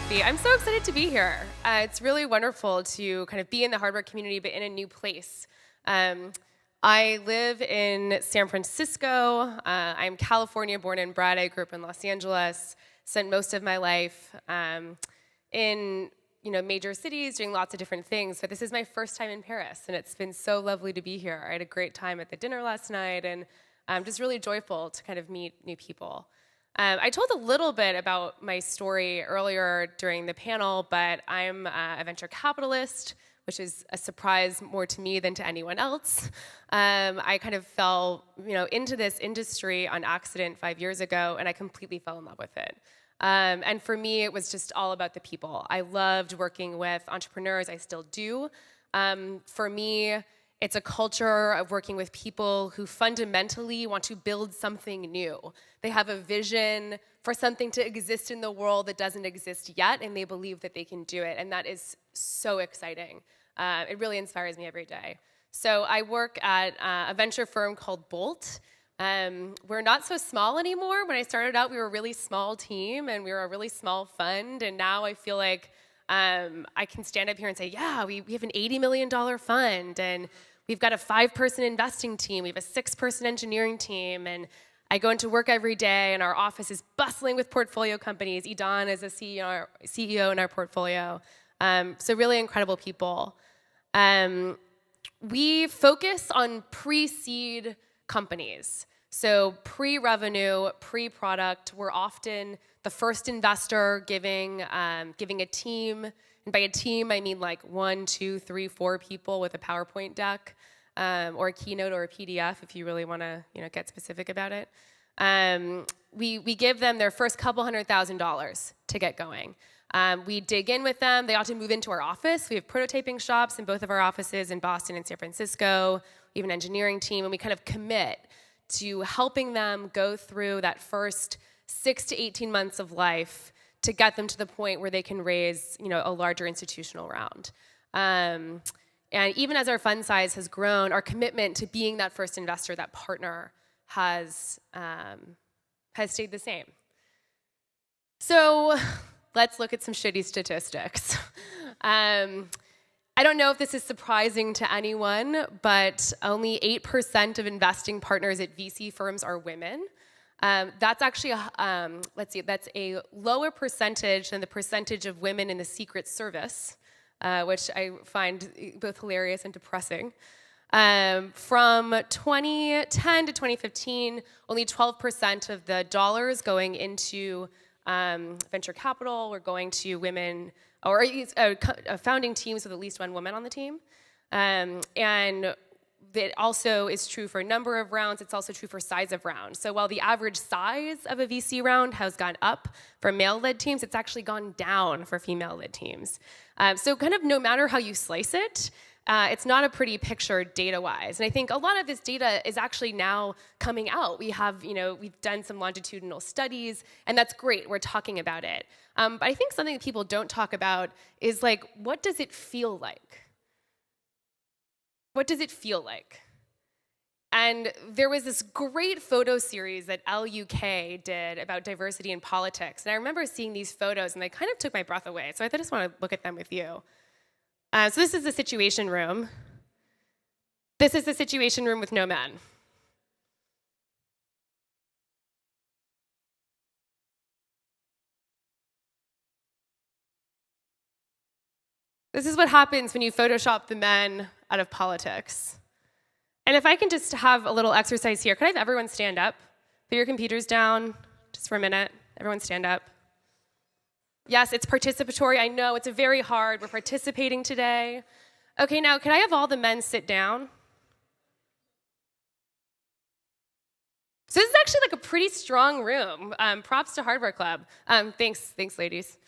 Sophie. I'm so excited to be here. It's really wonderful to kind of be in the hardware community, but in a new place. I live in San Francisco. I'm California born and bred. I grew up in Los Angeles, spent most of my life in major cities doing lots of different things, but this is my first time in Paris, and it's been so lovely to be here. I had a great time at the dinner last night, and I'm just really joyful to kind of meet new people. I told a little bit about my story earlier during the panel, but I'm a venture capitalist, which is a surprise more to me than to anyone else. I kind of fell into this industry on accident 5 years ago, and I completely fell in love with it. And for me, it was just all about the people. I loved working with entrepreneurs. I still do. For me, it's a culture of working with people who fundamentally want to build something new. They have a vision for something to exist in the world that doesn't exist yet, and they believe that they can do it, and that is so exciting. It really inspires me every day. So I work at a venture firm called Bolt. We're not so small anymore. When I started out, we were a really small team, and we were a really small fund, and now I feel like I can stand up here and say, yeah, we have an $80 million fund, and we've got a 5-person investing team, we have a 6-person engineering team, and I go into work every day, and our office is bustling with portfolio companies. Idan is a CEO in our portfolio. So really incredible people. We focus on pre-seed companies. So pre-revenue, pre-product, we're often the first investor giving a team, and by a team I mean like 1, 2, 3, 4 people with a PowerPoint deck, or a keynote or a PDF if you really want to get specific about it. We give them their first couple $100,000 to get going. We dig in with them. They often move into our office. We have prototyping shops in both of our offices in Boston and San Francisco. We have an engineering team, and we kind of commit to helping them go through that first 6 to 18 months of life to get them to the point where they can raise a larger institutional round. And even as our fund size has grown, our commitment to being that first investor, that partner, has stayed the same. So let's look at some shitty statistics. I don't know if this is surprising to anyone, but only 8% of investing partners at VC firms are women. That's actually, that's a lower percentage than the percentage of women in the Secret Service, which I find both hilarious and depressing. From 2010 to 2015, only 12% of the dollars going into venture capital were going to women, or founding teams with at least one woman on the team. And that also is true for number of rounds. It's also true for size of round. So while the average size of a VC round has gone up for male-led teams, it's actually gone down for female-led teams. So kind of no matter how you slice it, it's not a pretty picture data-wise. And I think a lot of this data is actually now coming out. We have, we've done some longitudinal studies, and that's great. We're talking about it. But I think something that people don't talk about is like, what does it feel like? What does it feel like? And there was this great photo series that LUK did about diversity in politics. And I remember seeing these photos, and they kind of took my breath away. So I just want to look at them with you. So this is the Situation Room. This is the Situation Room with no men. This is what happens when you Photoshop the men out of politics. And if I can just have a little exercise here, could I have everyone stand up? Put your computers down just for a minute. Everyone stand up. Yes, it's participatory. I know, it's very hard. We're participating today. Okay, now, can I have all the men sit down? So this is actually like a pretty strong room. Props to Hardware Club. Thanks, ladies.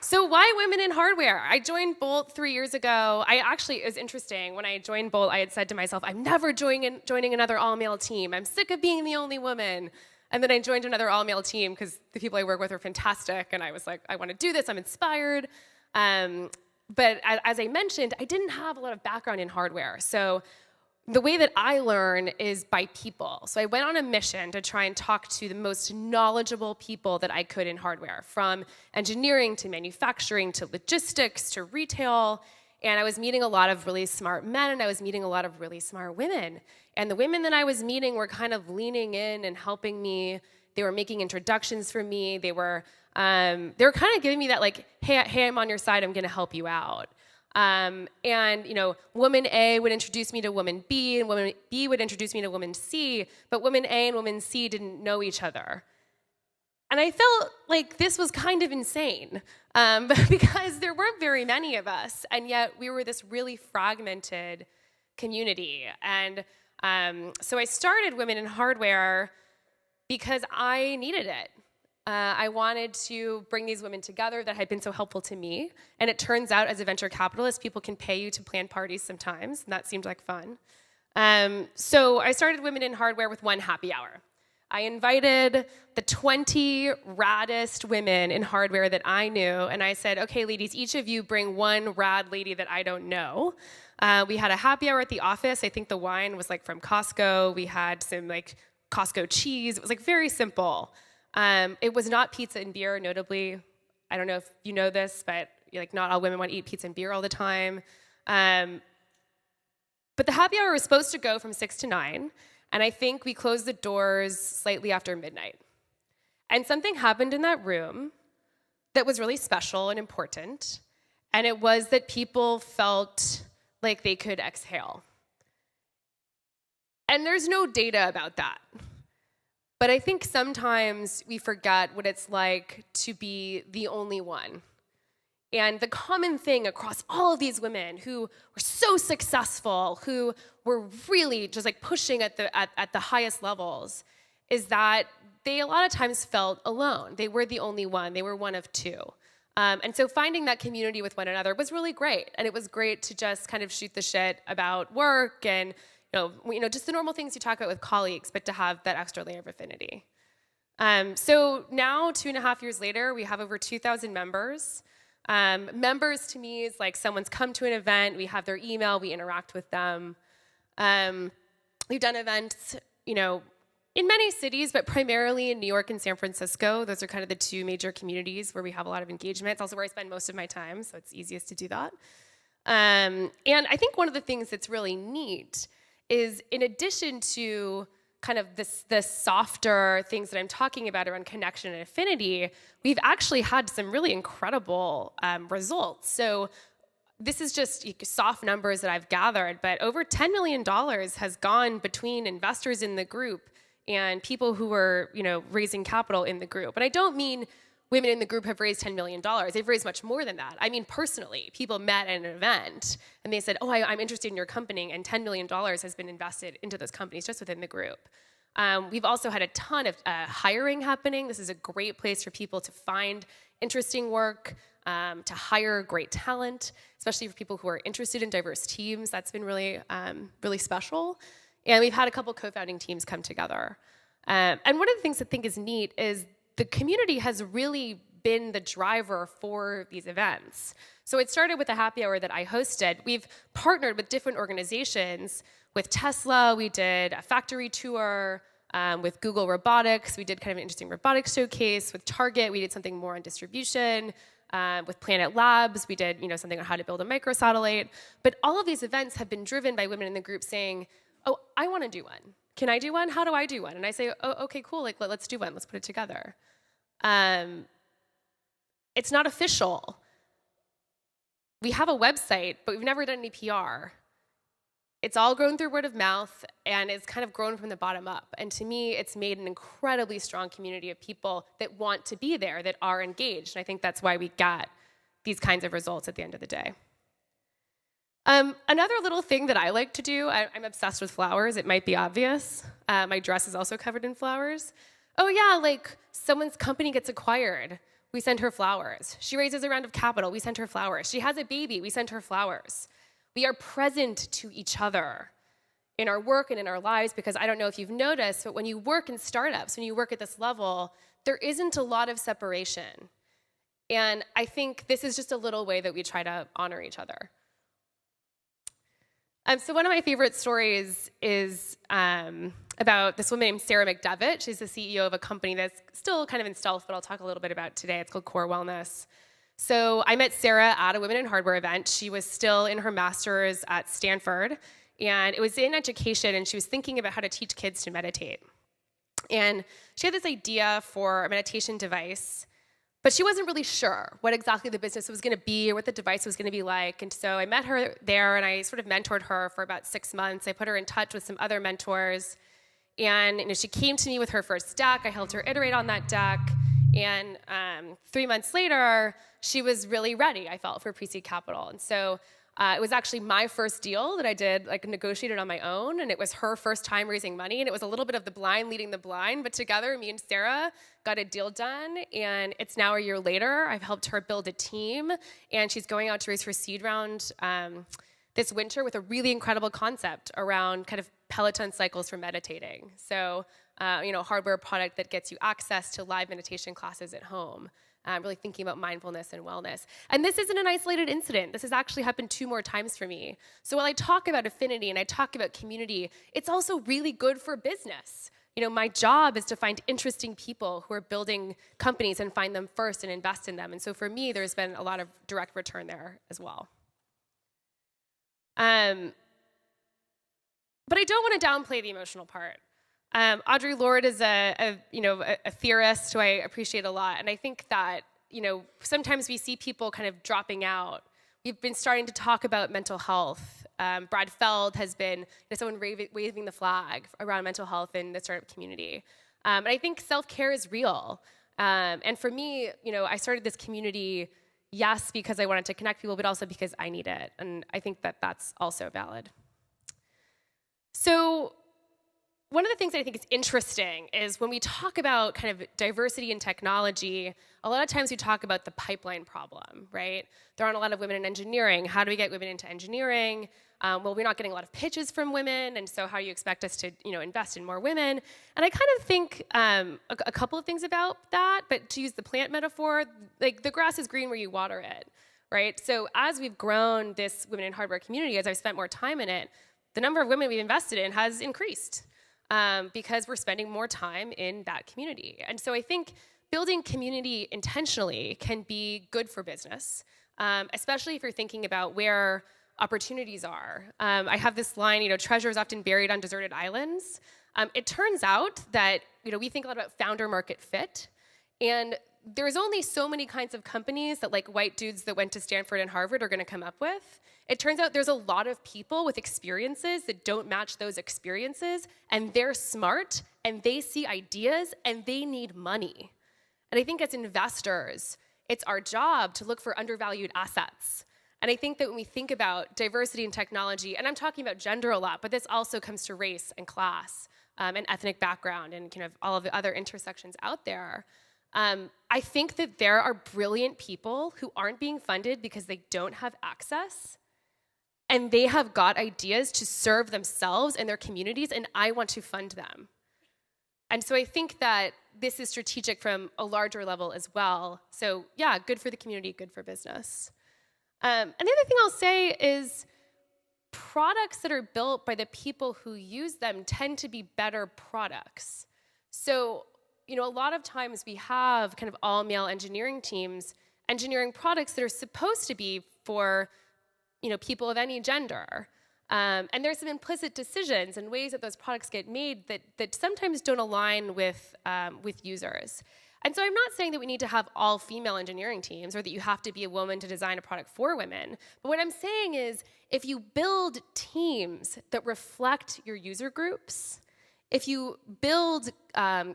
So why women in hardware? I joined Bolt 3 years ago. It was interesting. When I joined Bolt, I had said to myself, I'm never joining another all-male team. I'm sick of being the only woman. And then I joined another all-male team because the people I work with are fantastic, and I was like, I want to do this, I'm inspired. But as I mentioned, I didn't have a lot of background in hardware. So the way that I learn is by people. So I went on a mission to try and talk to the most knowledgeable people that I could in hardware, from engineering to manufacturing to logistics to retail. And I was meeting a lot of really smart men, and I was meeting a lot of really smart women. And the women that I was meeting were kind of leaning in and helping me. They were making introductions for me. They were kind of giving me that, like, hey, I'm on your side. I'm going to help you out. And woman A would introduce me to woman B, and woman B would introduce me to woman C, but woman A and woman C didn't know each other. And I felt like this was kind of insane, because there weren't very many of us, and yet we were this really fragmented community. And so I started Women in Hardware because I needed it. I wanted to bring these women together that had been so helpful to me. And it turns out, as a venture capitalist, people can pay you to plan parties sometimes, and that seemed like fun. So I started Women in Hardware with one happy hour. I invited the 20 raddest women in hardware that I knew, and I said, okay, ladies, each of you bring one rad lady that I don't know. We had a happy hour at the office. I think the wine was like from Costco. We had some like Costco cheese. It was like very simple. It was not pizza and beer, notably. I don't know if you know this, but like not all women want to eat pizza and beer all the time. But the happy hour was supposed to go from 6 to 9, and I think we closed the doors slightly after midnight. And something happened in that room that was really special and important, and it was that people felt like they could exhale. And there's no data about that. But I think sometimes we forget what it's like to be the only one. And the common thing across all of these women who were so successful, who were really just like pushing at the highest levels, is that they a lot of times felt alone. They were the only one. They were one of two. And so finding that community with one another was really great. And it was great to just kind of shoot the shit about work and just the normal things you talk about with colleagues, but to have that extra layer of affinity. So now, 2.5 years later, we have over 2,000 members. Members to me is like someone's come to an event, we have their email, we interact with them. We've done events, in many cities, but primarily in New York and San Francisco. Those are kind of the two major communities where we have a lot of engagement. It's also where I spend most of my time, so it's easiest to do that. And I think one of the things that's really neat is, in addition to kind of the softer things that I'm talking about around connection and affinity, we've actually had some really incredible results. So this is just soft numbers that I've gathered, but over $10 million has gone between investors in the group and people who are raising capital in the group. And I don't mean women in the group have raised $10 million. They've raised much more than that. I mean, personally, people met at an event and they said, oh, I'm interested in your company, and $10 million has been invested into those companies just within the group. We've also had a ton of hiring happening. This is a great place for people to find interesting work, to hire great talent, especially for people who are interested in diverse teams. That's been really, really special. And we've had a couple co-founding teams come together. And one of the things I think is neat is the community has really been the driver for these events. So it started with a happy hour that I hosted. We've partnered with different organizations. With Tesla, we did a factory tour. With Google Robotics, we did kind of an interesting robotics showcase. With Target, we did something more on distribution. With Planet Labs, we did something on how to build a microsatellite. But all of these events have been driven by women in the group saying, oh, I want to do one. Can I do one? How do I do one? And I say, oh, okay, cool, let's do one. Let's put it together. It's not official. We have a website, but we've never done any PR. It's all grown through word of mouth, and it's kind of grown from the bottom up. And to me, it's made an incredibly strong community of people that want to be there, that are engaged. And I think that's why we got these kinds of results at the end of the day. Another little thing that I like to do, I'm obsessed with flowers. It might be obvious. My dress is also covered in flowers. Oh yeah, like someone's company gets acquired. We send her flowers. She raises a round of capital. We send her flowers. She has a baby. We send her flowers. We are present to each other in our work and in our lives, because I don't know if you've noticed, but when you work in startups, when you work at this level, there isn't a lot of separation. And I think this is just a little way that we try to honor each other. So one of my favorite stories is about this woman named Sarah McDevitt. She's the CEO of a company that's still kind of in stealth, but I'll talk a little bit about today. It's called Core Wellness. So I met Sarah at a Women in Hardware event. She was still in her master's at Stanford, and it was in education, and she was thinking about how to teach kids to meditate. And she had this idea for a meditation device, but she wasn't really sure what exactly the business was going to be or what the device was going to be like. And so I met her there, and I sort of mentored her for about 6 months. I put her in touch with some other mentors, and she came to me with her first deck. I helped her iterate on that deck, and 3 months later, she was really ready, I felt, for pre-seed capital. And so it was actually my first deal that I did, negotiated on my own, and it was her first time raising money, and it was a little bit of the blind leading the blind, but together, me and Sarah got a deal done, and it's now a year later. I've helped her build a team, and she's going out to raise her seed round this winter with a really incredible concept around kind of Peloton cycles for meditating. So, hardware product that gets you access to live meditation classes at home. Really thinking about mindfulness and wellness. And this isn't an isolated incident. This has actually happened 2 more times for me. So while I talk about affinity and I talk about community, it's also really good for business. My job is to find interesting people who are building companies and find them first and invest in them. And so for me, there's been a lot of direct return there as well. But I don't want to downplay the emotional part. Audre Lorde is a theorist who I appreciate a lot, and I think that sometimes we see people kind of dropping out. We've been starting to talk about mental health. Brad Feld has been someone waving the flag around mental health in the startup community, and I think self-care is real. And for me, I started this community, yes, because I wanted to connect people, but also because I need it, and I think that that's also valid. So one of the things that I think is interesting is when we talk about kind of diversity in technology, a lot of times we talk about the pipeline problem, right? There aren't a lot of women in engineering. How do we get women into engineering? Well, we're not getting a lot of pitches from women, and so how do you expect us to invest in more women? And I kind of think a couple of things about that, but to use the plant metaphor, like the grass is green where you water it, right? So as we've grown this Women in Hardware community, as I've spent more time in it, the number of women we've invested in has increased. Because we're spending more time in that community. And so I think building community intentionally can be good for business, especially if you're thinking about where opportunities are. I have this line, treasure is often buried on deserted islands. It turns out that we think a lot about founder market fit, and there's only so many kinds of companies that white dudes that went to Stanford and Harvard are going to come up with. It turns out there's a lot of people with experiences that don't match those experiences, and they're smart, and they see ideas, and they need money. And I think as investors, it's our job to look for undervalued assets. And I think that when we think about diversity in technology, and I'm talking about gender a lot, but this also comes to race and class and ethnic background and kind of all of the other intersections out there. I think that there are brilliant people who aren't being funded because they don't have access, and they have got ideas to serve themselves and their communities, and I want to fund them. And so I think that this is strategic from a larger level as well. So yeah, good for the community, good for business. And the other thing I'll say is products that are built by the people who use them tend to be better products. So a lot of times we have kind of all-male engineering teams engineering products that are supposed to be for people of any gender. And there's some implicit decisions and ways that those products get made that sometimes don't align with users. And so I'm not saying that we need to have all female engineering teams or that you have to be a woman to design a product for women. But what I'm saying is if you build teams that reflect your user groups, if you build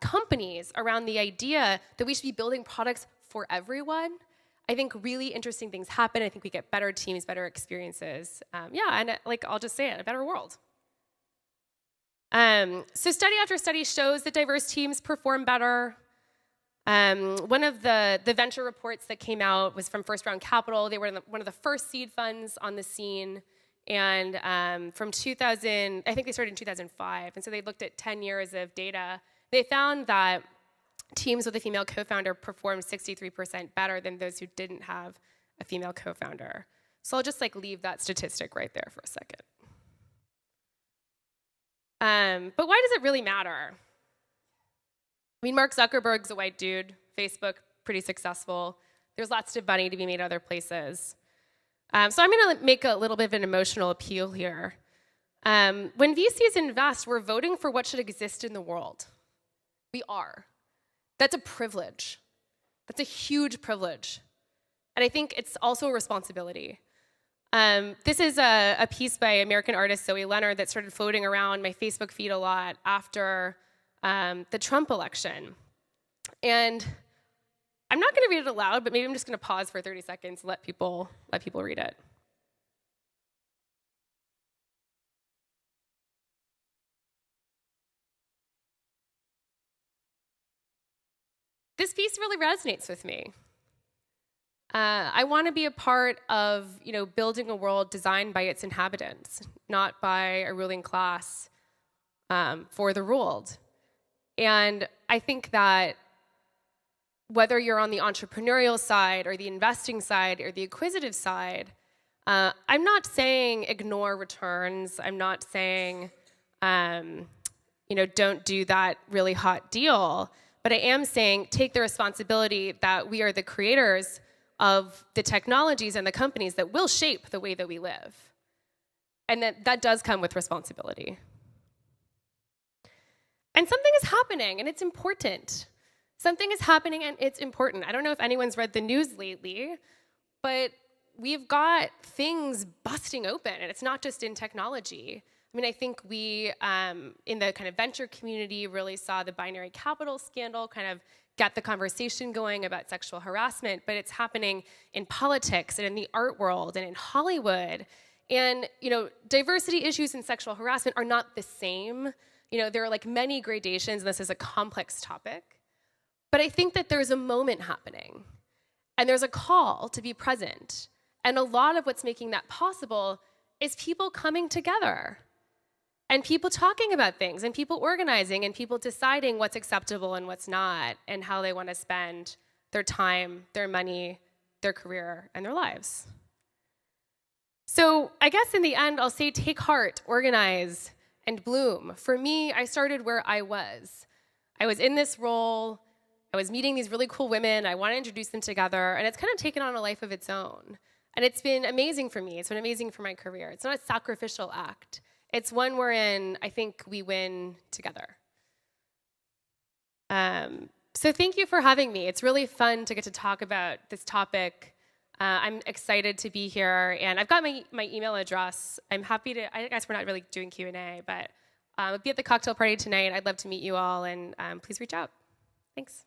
companies around the idea that we should be building products for everyone, I think really interesting things happen. I think we get better teams, better experiences. And I'll just say it, a better world. So study after study shows that diverse teams perform better. One of the venture reports that came out was from First Round Capital. They were one of the first seed funds on the scene. And from 2000, I think they started in 2005. And so they looked at 10 years of data. They found that teams with a female co-founder performed 63% better than those who didn't have a female co-founder. So I'll just leave that statistic right there for a second. But why does it really matter? I mean, Mark Zuckerberg's a white dude, Facebook, pretty successful. There's lots of money to be made other places. So I'm going to make a little bit of an emotional appeal here. When VCs invest, we're voting for what should exist in the world. We are. That's a privilege. That's a huge privilege. And I think it's also a responsibility. This is a piece by American artist Zoe Leonard that started floating around my Facebook feed a lot after the Trump election. And I'm not going to read it aloud, but maybe I'm just going to pause for 30 seconds and let people read it. This piece really resonates with me. I want to be a part of, building a world designed by its inhabitants, not by a ruling class for the ruled. And I think that whether you're on the entrepreneurial side or the investing side or the acquisitive side, I'm not saying ignore returns. I'm not saying, don't do that really hot deal. But I am saying take the responsibility that we are the creators of the technologies and the companies that will shape the way that we live. And that does come with responsibility. And something is happening, and it's important. Something is happening, and it's important. I don't know if anyone's read the news lately, but we've got things busting open, and it's not just in technology. I mean, I think we, in the kind of venture community, really saw the binary capital scandal kind of get the conversation going about sexual harassment, but it's happening in politics and in the art world and in Hollywood. And, diversity issues and sexual harassment are not the same. There are like many gradations, and this is a complex topic. But I think that there's a moment happening, and there's a call to be present. And a lot of what's making that possible is people coming together, and people talking about things, and people organizing, and people deciding what's acceptable and what's not, and how they want to spend their time, their money, their career, and their lives. So I guess in the end, I'll say take heart, organize, and bloom. For me, I started where I was. I was in this role. I was meeting these really cool women. I want to introduce them together, and it's kind of taken on a life of its own. And it's been amazing for me. It's been amazing for my career. It's not a sacrificial act. It's one wherein I think we win together. So thank you for having me. It's really fun to get to talk about this topic. I'm excited to be here, and I've got my email address. I'm happy to, I guess we're not really doing Q&A, but I'll be at the cocktail party tonight. I'd love to meet you all, and please reach out. Thanks.